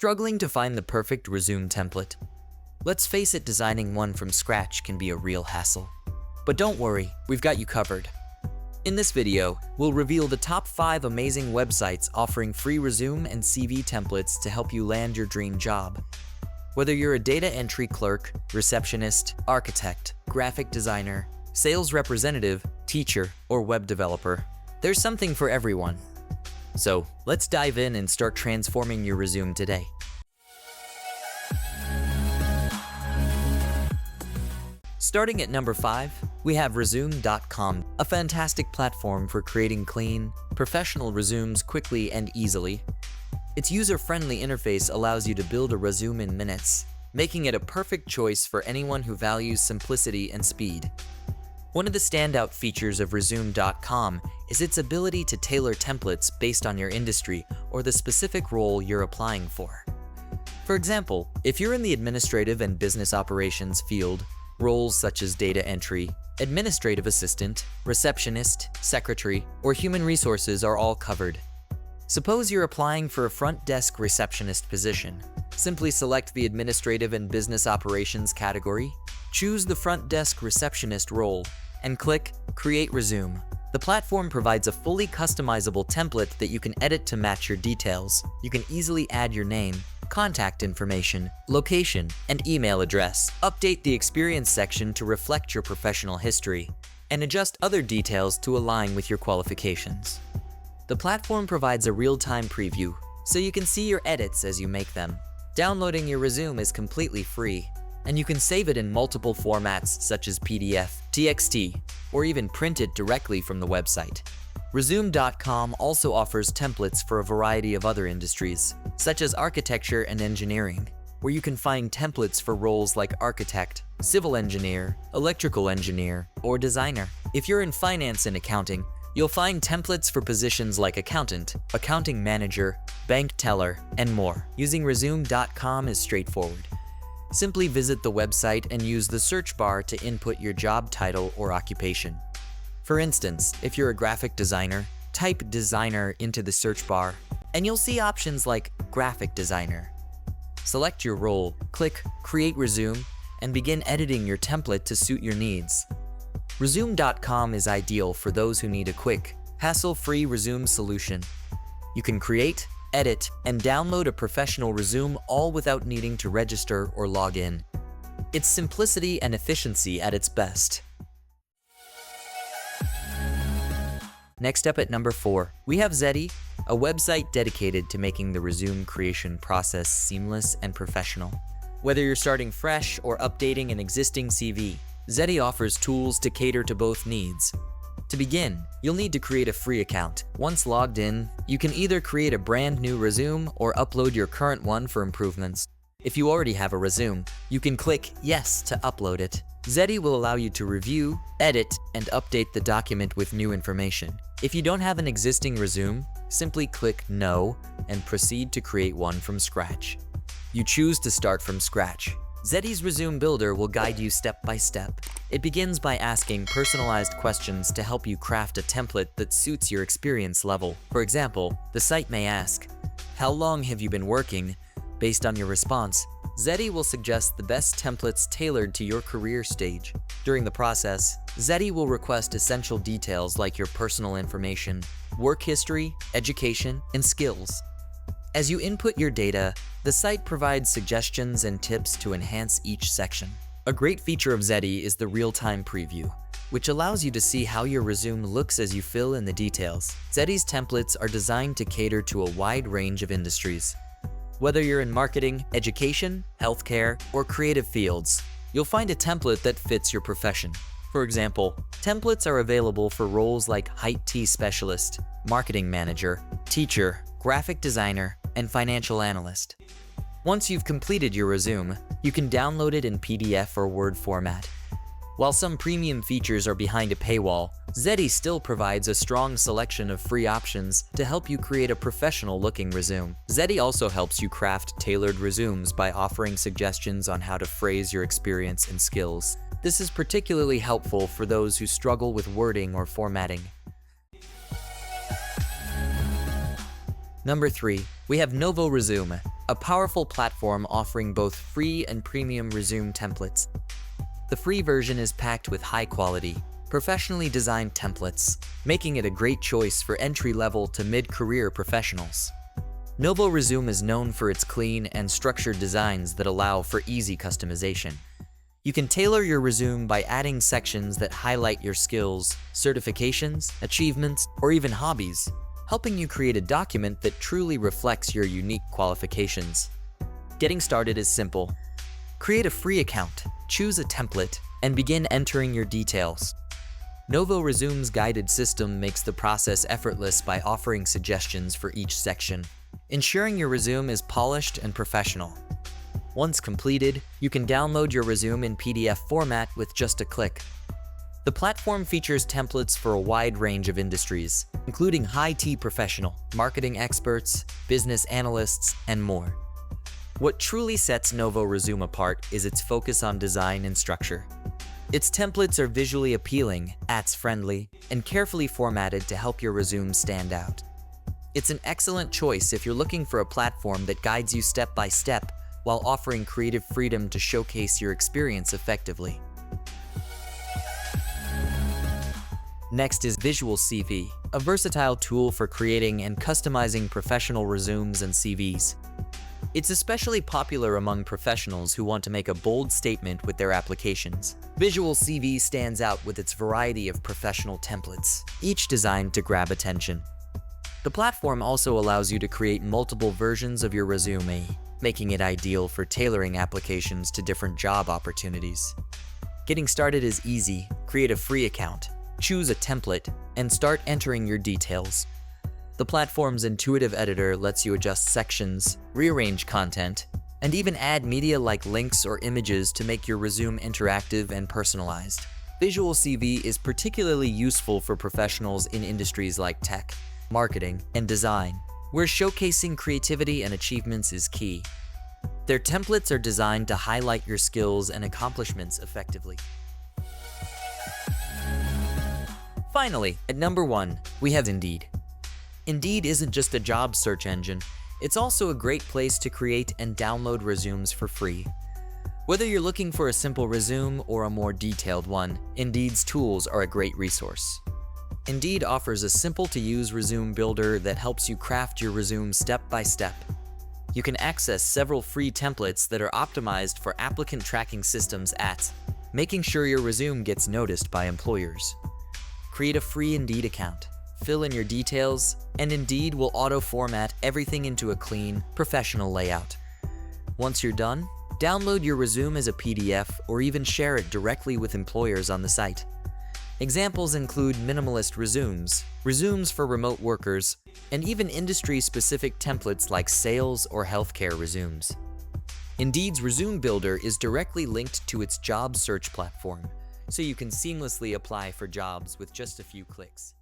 Struggling to find the perfect resume template? Let's face it, designing one from scratch can be a real hassle. But don't worry, we've got you covered. In this video, we'll reveal the top 5 amazing websites offering free resume and CV templates to help you land your dream job. Whether you're a data entry clerk, receptionist, architect, graphic designer, sales representative, teacher, or web developer, there's something for everyone. So let's dive in and start transforming your resume today. Starting at number 5, we have resume.com, a fantastic platform for creating clean, professional resumes quickly and easily. Its user-friendly interface allows you to build a resume in minutes, making it a perfect choice for anyone who values simplicity and speed. One of the standout features of resume.com is its ability to tailor templates based on your industry or the specific role you're applying for. For example, if you're in the administrative and business operations field, roles such as data entry, administrative assistant, receptionist, secretary, or human resources are all covered. Suppose you're applying for a front desk receptionist position. Simply select the administrative and business operations category, choose the front desk receptionist role, and click Create Resume. The platform provides a fully customizable template that you can edit to match your details. You can easily add your name, contact information, location, and email address. Update the experience section to reflect your professional history, and adjust other details to align with your qualifications. The platform provides a real-time preview, so you can see your edits as you make them. Downloading your resume is completely free, and you can save it in multiple formats such as PDF, TXT, or even print it directly from the website. Resume.com also offers templates for a variety of other industries, such as architecture and engineering, where you can find templates for roles like architect, civil engineer, electrical engineer, or designer. If you're in finance and accounting, you'll find templates for positions like accountant, accounting manager, bank teller, and more. Using resume.com is straightforward. Simply visit the website and use the search bar to input your job title or occupation. For instance, if you're a graphic designer, type designer into the search bar, and you'll see options like graphic designer. Select your role, click Create Resume, and begin editing your template to suit your needs. Resume.com is ideal for those who need a quick, hassle-free resume solution. You can create, edit, and download a professional resume all without needing to register or log in. It's simplicity and efficiency at its best. Next up at number 4, we have Zeddy, a website dedicated to making the resume creation process seamless and professional. Whether you're starting fresh or updating an existing CV, Zeddy offers tools to cater to both needs. To begin, you'll need to create a free account. Once logged in, you can either create a brand new resume or upload your current one for improvements. If you already have a resume, you can click Yes to upload it. Zeddy will allow you to review, edit, and update the document with new information. If you don't have an existing resume, simply click No and proceed to create one from scratch. You choose to start from scratch. Zeddy's Resume Builder will guide you step by step. It begins by asking personalized questions to help you craft a template that suits your experience level. For example, the site may ask, "How long have you been working?" Based on your response, Zeddy will suggest the best templates tailored to your career stage. During the process, Zeddy will request essential details like your personal information, work history, education, and skills. As you input your data, the site provides suggestions and tips to enhance each section. A great feature of Zeddy is the real-time preview, which allows you to see how your resume looks as you fill in the details. Zeddy's templates are designed to cater to a wide range of industries. Whether you're in marketing, education, healthcare, or creative fields, you'll find a template that fits your profession. For example, templates are available for roles like IT specialist, marketing manager, teacher, graphic designer, and financial analyst. Once you've completed your resume, you can download it in PDF or Word format. While some premium features are behind a paywall, Zeddy still provides a strong selection of free options to help you create a professional-looking resume. Zeddy also helps you craft tailored resumes by offering suggestions on how to phrase your experience and skills. This is particularly helpful for those who struggle with wording or formatting. Number 3, we have Novo Resume, a powerful platform offering both free and premium resume templates. The free version is packed with high-quality, professionally designed templates, making it a great choice for entry-level to mid-career professionals. Novo Resume is known for its clean and structured designs that allow for easy customization. You can tailor your resume by adding sections that highlight your skills, certifications, achievements, or even hobbies, helping you create a document that truly reflects your unique qualifications. Getting started is simple. Create a free account, choose a template, and begin entering your details. Novo Resume's guided system makes the process effortless by offering suggestions for each section, ensuring your resume is polished and professional. Once completed, you can download your resume in PDF format with just a click. The platform features templates for a wide range of industries, including high-T professional, marketing experts, business analysts, and more. What truly sets Novo Resume apart is its focus on design and structure. Its templates are visually appealing, ATS-friendly, and carefully formatted to help your resume stand out. It's an excellent choice if you're looking for a platform that guides you step by step while offering creative freedom to showcase your experience effectively. Next is Visual CV, a versatile tool for creating and customizing professional resumes and CVs. It's especially popular among professionals who want to make a bold statement with their applications. Visual CV stands out with its variety of professional templates, each designed to grab attention. The platform also allows you to create multiple versions of your resume, making it ideal for tailoring applications to different job opportunities. Getting started is easy. Create a free account, choose a template, and start entering your details. The platform's intuitive editor lets you adjust sections, rearrange content, and even add media like links or images to make your resume interactive and personalized. Visual CV is particularly useful for professionals in industries like tech, marketing, and design, where showcasing creativity and achievements is key. Their templates are designed to highlight your skills and accomplishments effectively. Finally, at number 1, we have Indeed. Indeed isn't just a job search engine, it's also a great place to create and download resumes for free. Whether you're looking for a simple resume or a more detailed one, Indeed's tools are a great resource. Indeed offers a simple-to-use resume builder that helps you craft your resume step by step. You can access several free templates that are optimized for applicant tracking systems making sure your resume gets noticed by employers. Create a free Indeed account, fill in your details, and Indeed will auto-format everything into a clean, professional layout. Once you're done, download your resume as a PDF or even share it directly with employers on the site. Examples include minimalist resumes, resumes for remote workers, and even industry-specific templates like sales or healthcare resumes. Indeed's Resume Builder is directly linked to its job search platform, so you can seamlessly apply for jobs with just a few clicks.